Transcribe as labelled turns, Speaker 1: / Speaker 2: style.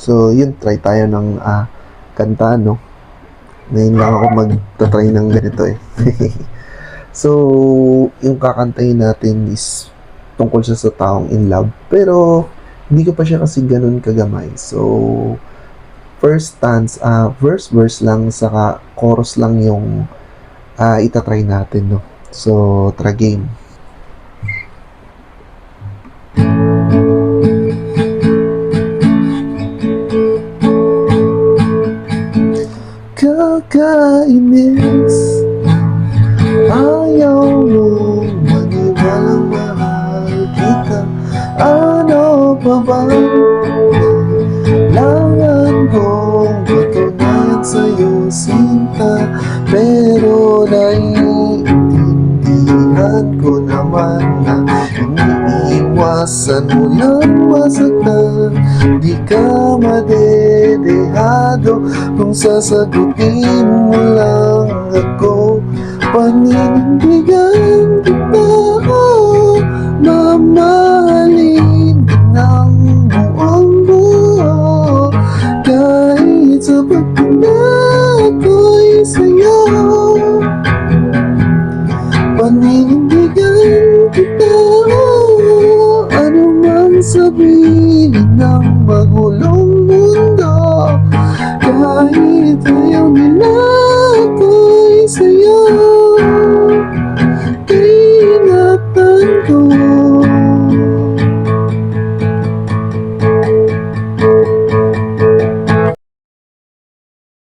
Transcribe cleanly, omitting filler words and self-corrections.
Speaker 1: So, yun, try tayo ng kanta, no? Ngayon lang ako magta-try ng ganito eh. So, yung kakantahin natin is tungkol siya sa taong in love. Pero, hindi ko pa siya kasi ganun kagamay. So, first verse lang, saka chorus lang yung itatry natin, no? So, try game. Kakainis, ayaw mo maniwalang mahal kita. Ano pa bang kailangan kong patunayan sa'yo, sinta? Pero naiintindihan ko naman na iniiwasan mo lang masaktan. Di ka madedehado kung sasagutin mo lang ako. Paninindigan kita, mamahalin ka ng buong buo. Kahit sapat na ako'y sa'yo, paninindigan kita, ano man sabihin ng magulang.